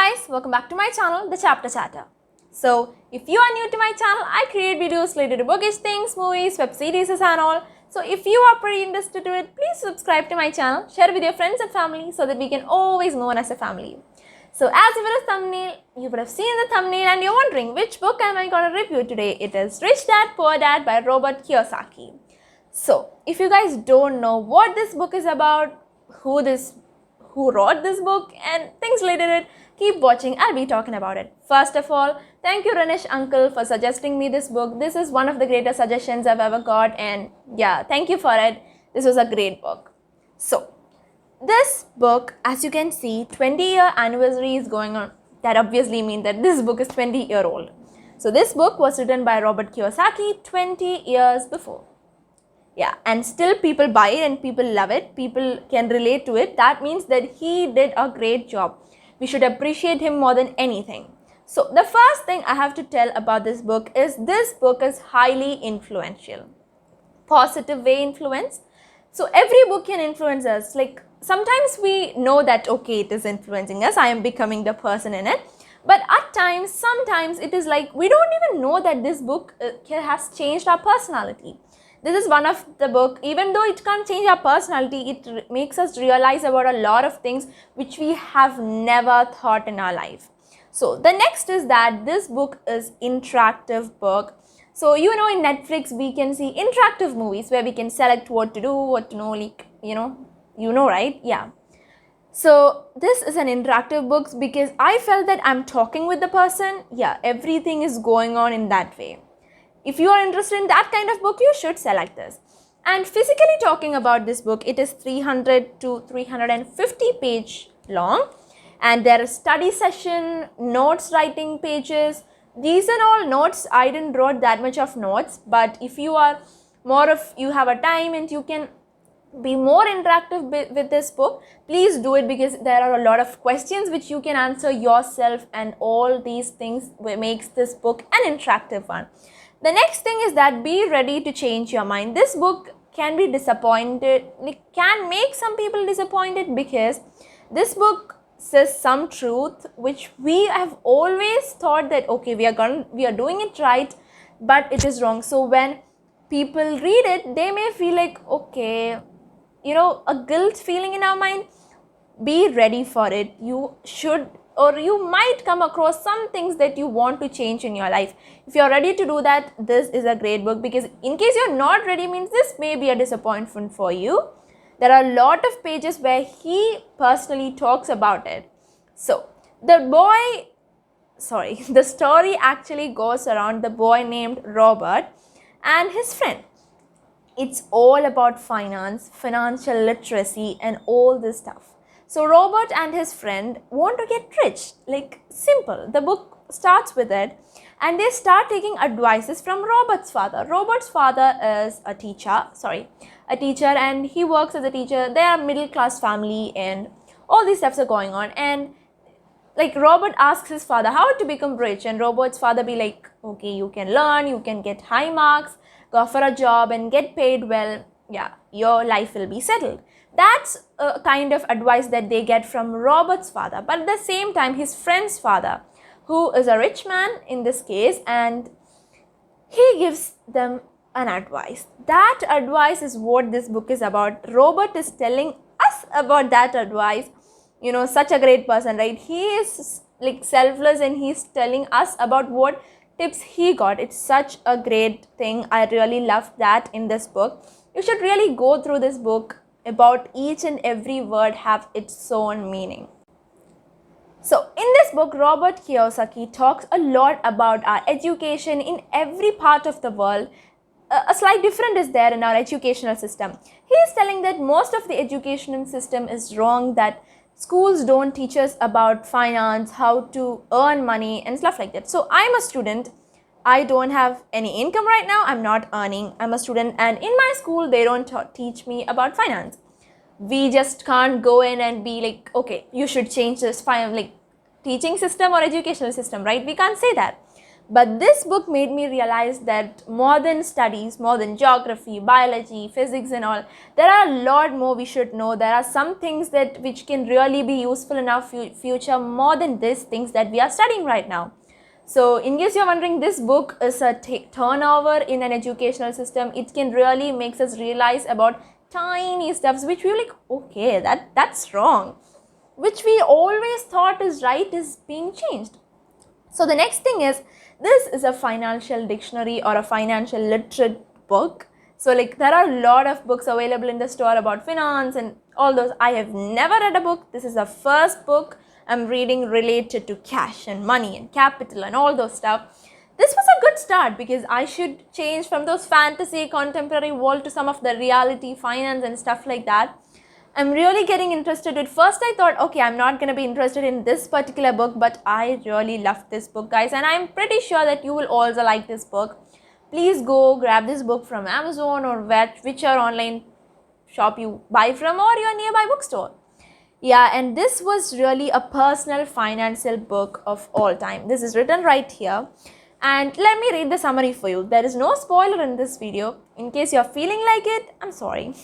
guys, welcome back to my channel, The Chapter Chatter. So, if you are new to my channel, I create videos related to bookish things, movies, web series and all. So, if you are pretty interested to it, please subscribe to my channel, share with your friends and family so that we can always move on as a family. So, as you would have seen the thumbnail and you're wondering which book am I going to review today. It is Rich Dad, Poor Dad by Robert Kiyosaki. So, if you guys don't know what this book is about, who wrote this book and things related to it, keep watching. I'll be talking about it. First of all, thank you Ranesh uncle for suggesting me this book. This is one of the greatest suggestions I've ever got, and yeah, thank you for it. This was a great book. So, this book, as you can see, 20-year anniversary is going on. That obviously means that this book is 20-year-old. So, this book was written by Robert Kiyosaki 20 years before. Yeah, and still people buy it and people love it. People can relate to it. That means that he did a great job. We should appreciate him more than anything. So the first thing I have to tell about this book is highly influential. Positive way influence. So every book can influence us. Like sometimes we know that okay, it is influencing us. I am becoming the person in it. But at times, sometimes it is like we don't even know that this book has changed our personality. This is one of the book, even though it can't change our personality, it makes us realize about a lot of things which we have never thought in our life. So the next is that this book is interactive book. So you know in Netflix we can see interactive movies where we can select what to do, what to know, like you know right? Yeah. So this is an interactive book because I felt that I'm talking with the person. Yeah, everything is going on in that way. If you are interested in that kind of book, you should select this. And physically talking about this book, it is 300 to 350 page long. And there is study session, notes writing pages. These are all notes. I didn't write that much of notes. But if you are you have a time and you can be more interactive with this book, please do it because there are a lot of questions which you can answer yourself, and all these things makes this book an interactive one. The next thing is that be ready to change your mind. This book can be disappointed, it can make some people disappointed because this book says some truth which we have always thought that okay, we are doing it right, but it is wrong. So when people read it, they may feel like okay, a guilt feeling in our mind. Be ready for it. You should, or you might come across some things that you want to change in your life. If you're ready to do that, this is a great book, because in case you're not ready means this may be a disappointment for you. There are a lot of pages where he personally talks about it. So the story actually goes around the boy named Robert and his friend. It's all about finance, financial literacy and all this stuff. So Robert and his friend want to get rich, like simple. The book starts with it and they start taking advices from Robert's father. Robert's father is a teacher and he works as a teacher. They are a middle class family and all these stuffs are going on. And like Robert asks his father how to become rich, and Robert's father be like, okay, you can learn, you can get high marks, go for a job and get paid well. Yeah, your life will be settled. That's a kind of advice that they get from Robert's father. But at the same time, his friend's father, who is a rich man in this case, and he gives them an advice. That advice is what this book is about. Robert is telling us about that advice. Such a great person, right? He is like selfless and he's telling us about what tips he got. It's such a great thing. I really love that in this book. You should really go through this book. About each and every word have its own meaning. So in this book, Robert Kiyosaki talks a lot about our education in every part of the world. A slight difference is there in our educational system. He is telling that most of the educational system is wrong, that schools don't teach us about finance, how to earn money and stuff like that. So I'm a student. I don't have any income right now. I'm not earning. I'm a student, and in my school they don't teach me about finance. We just can't go in and be like, okay, you should change this teaching system or educational system, right? We can't say that. But this book made me realize that more than studies, more than geography, biology, physics and all, there are a lot more we should know. There are some things that which can really be useful in our future more than these things that we are studying right now. So in case you're wondering, this book is a turnover in an educational system. It can really makes us realize about tiny stuffs which we're like, okay, that's wrong. Which we always thought is right is being changed. So the next thing is, this is a financial dictionary or a financial literate book. So like there are a lot of books available in the store about finance and all those. I have never read a book. This is the first book I'm reading related to cash and money and capital and all those stuff. This was a good start because I should change from those fantasy contemporary world to some of the reality finance and stuff like that. I'm really getting interested. At first I thought, okay, I'm not going to be interested in this particular book, but I really loved this book, guys, and I'm pretty sure that you will also like this book. Please go grab this book from Amazon or whichever online shop you buy from or your nearby bookstore. Yeah, and this was really a personal financial book of all time. This is written right here. And let me read the summary for you. There is no spoiler in this video. In case you're feeling like it, I'm sorry.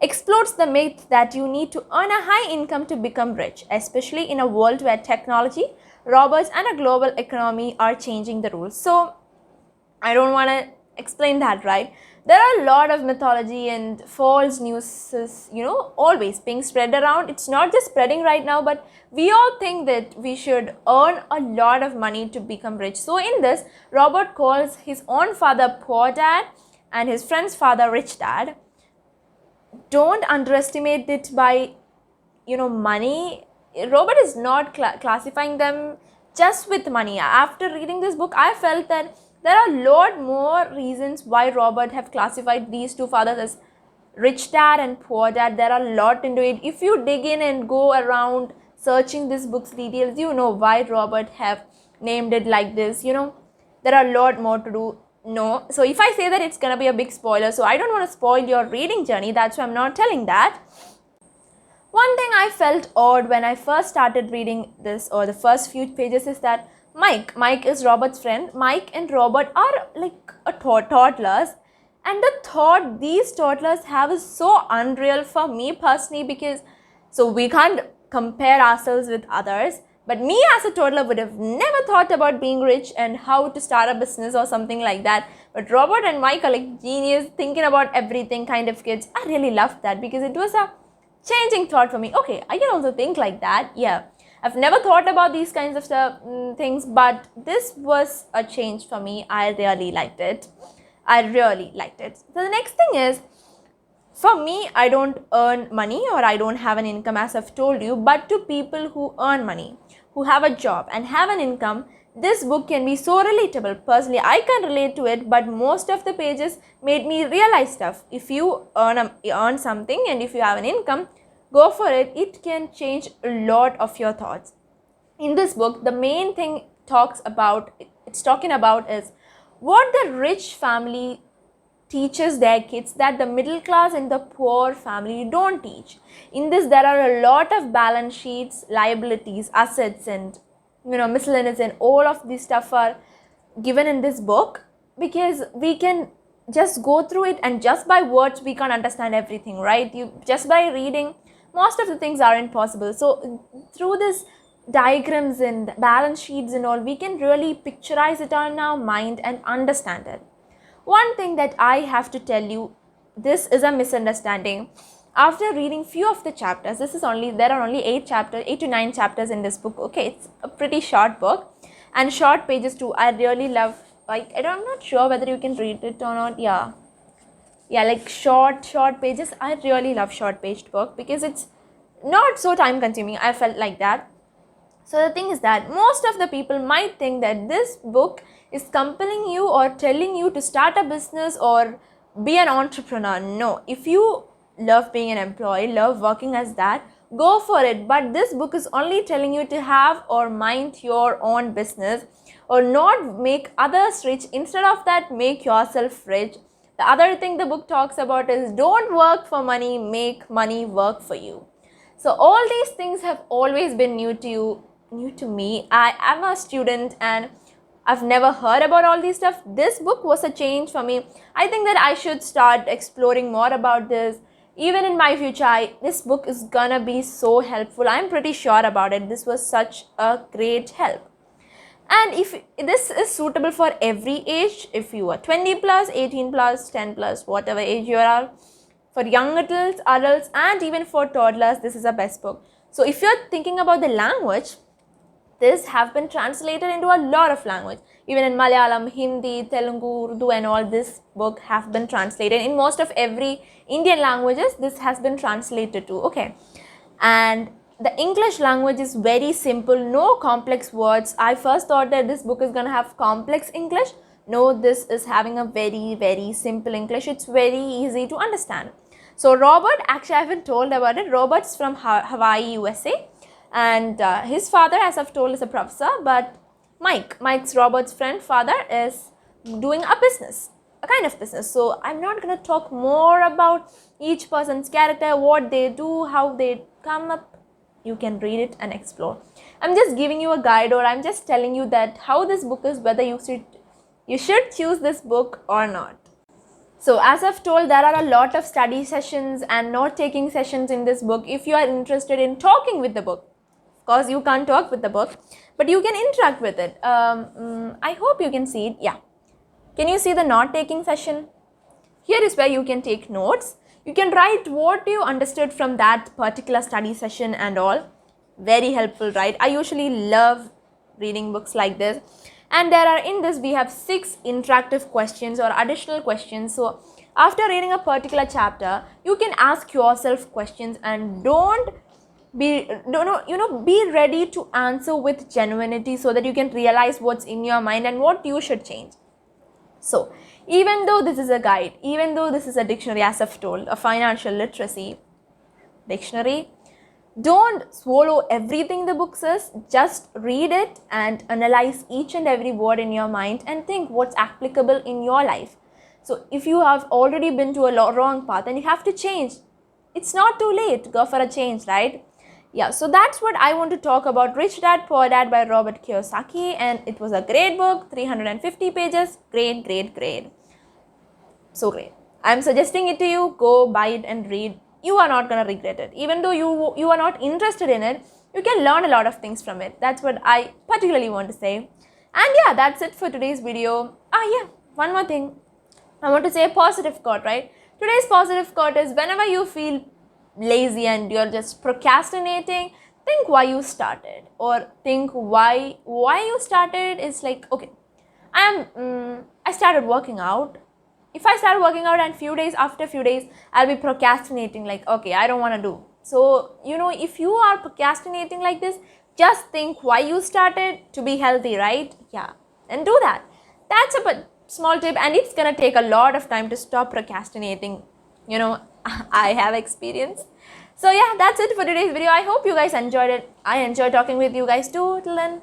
Explodes the myth that you need to earn a high income to become rich, especially in a world where technology, robots, and a global economy are changing the rules. So, I don't want to explain that, right? There are a lot of mythology and false news, always being spread around. It's not just spreading right now, but we all think that we should earn a lot of money to become rich. So, in this, Robert calls his own father Poor Dad and his friend's father Rich Dad. Don't underestimate it by money. Robert is not classifying them just with money. After reading this book, I felt that there are a lot more reasons why Robert have classified these two fathers as Rich Dad and Poor Dad. There are a lot into it. If you dig in and go around searching this book's details, you know why Robert have named it like this. There are a lot more to do. No, so if I say that, it's gonna be a big spoiler, so I don't want to spoil your reading journey. That's why I'm not telling that. One thing I felt odd when I first started reading this, or the first few pages, is that Mike is Robert's friend. Mike and Robert are like toddlers, and the thought these toddlers have is so unreal for me personally, because so we can't compare ourselves with others. But me as a toddler would have never thought about being rich and how to start a business or something like that. But Robert and Mike are like genius, thinking about everything kind of kids. I really loved that because it was a changing thought for me. Okay, I can also think like that. Yeah, I've never thought about these kinds of things, but this was a change for me. I really liked it. So the next thing is, for me, I don't earn money or I don't have an income, as I've told you, but to people who earn money, who have a job and have an income, this book can be so relatable. Personally, I can relate to it, but most of the pages made me realize stuff. If you earn something and if you have an income, go for it. It can change a lot of your thoughts. In this book, the main thing it's talking about is what the rich family teaches their kids that the middle class and the poor family don't teach. In this, there are a lot of balance sheets, liabilities, assets, and miscellaneous, and all of this stuff are given in this book, because we can just go through it, and just by words we can't understand everything, right? You just by reading, most of the things aren't possible. So through this diagrams and balance sheets and all, we can really picturize it on our mind and understand it. One thing that I have to tell you, this is a misunderstanding. After reading few of the chapters, there are only 8 to 9 chapters in this book. Okay, it's a pretty short book and short pages too. I really love, I'm not sure whether you can read it or not. Yeah, like short pages. I really love short paged book because it's not so time consuming. I felt like that. So the thing is that most of the people might think that this book is compelling you or telling you to start a business or be an entrepreneur. No, if you love being an employee, love working as that, go for it. But this book is only telling you to have or mind your own business, or not make others rich. Instead of that, make yourself rich. The other thing the book talks about is don't work for money, make money work for you. So all these things have always been new to me. I am a student and I've never heard about all these stuff. This book was a change for me. I think that I should start exploring more about this. Even in my future, this book is gonna be so helpful. I'm pretty sure about it. This was such a great help. And if this is suitable for every age, if you are 20 plus, 18 plus, 10 plus, whatever age you are, for young adults, and even for toddlers, this is the best book. So if you're thinking about the language, this have been translated into a lot of language. Even in Malayalam, Hindi, Telugu, Urdu and all, this book have been translated. In most of every Indian languages, this has been translated to, okay. And the English language is very simple, no complex words. I first thought that this book is going to have complex English. No, this is having a very, very simple English. It's very easy to understand. So Robert, actually I haven't told about it. Robert's from Hawaii, USA. And his father, as I've told, is a professor. But Mike's Robert's father is doing a business, a kind of business. So I'm not going to talk more about each person's character, what they do, how they come up. You can read it and explore. I'm just giving you a guide, or I'm just telling you that how this book is, whether you should choose this book or not. So as I've told, there are a lot of study sessions and note-taking sessions in this book. If you are interested in talking with the book, of course you can't talk with the book, but you can interact with it. I hope you can see it. Yeah. Can you see the note-taking session? Here is where you can take notes. You can write what you understood from that particular study session and all. Very helpful, right? I usually love reading books like this. And in this we have 6 interactive questions or additional questions. So after reading a particular chapter, you can ask yourself questions and be ready to answer with genuinity, so that you can realize what's in your mind and what you should change. So even though this is a guide, even though this is a dictionary, as I've told, a financial literacy dictionary, don't swallow everything the book says. Just read it and analyze each and every word in your mind and think what's applicable in your life. So if you have already been to a wrong path and you have to change, it's not too late to go for a change, right? Yeah, so that's what I want to talk about. Rich Dad, Poor Dad by Robert Kiyosaki. And it was a great book, 350 pages. Great. So great. I'm suggesting it to you. Go buy it and read. You are not going to regret it. Even though you are not interested in it, you can learn a lot of things from it. That's what I particularly want to say. And yeah, that's it for today's video. One more thing. I want to say a positive quote, right? Today's positive quote is, whenever you feel lazy and you're just procrastinating, think why you started, or think why you started is like, okay, I started working out. If I start working out and after few days I'll be procrastinating, like, okay, I don't want to do. So if you are procrastinating like this, just think why you started, to be healthy, right? Yeah, and do that. That's a small tip, and it's gonna take a lot of time to stop procrastinating. I have experience. So yeah, that's it for today's video. I hope you guys enjoyed it. I enjoyed talking with you guys too. Till then,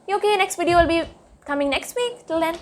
okay, next video will be coming next week. Till then,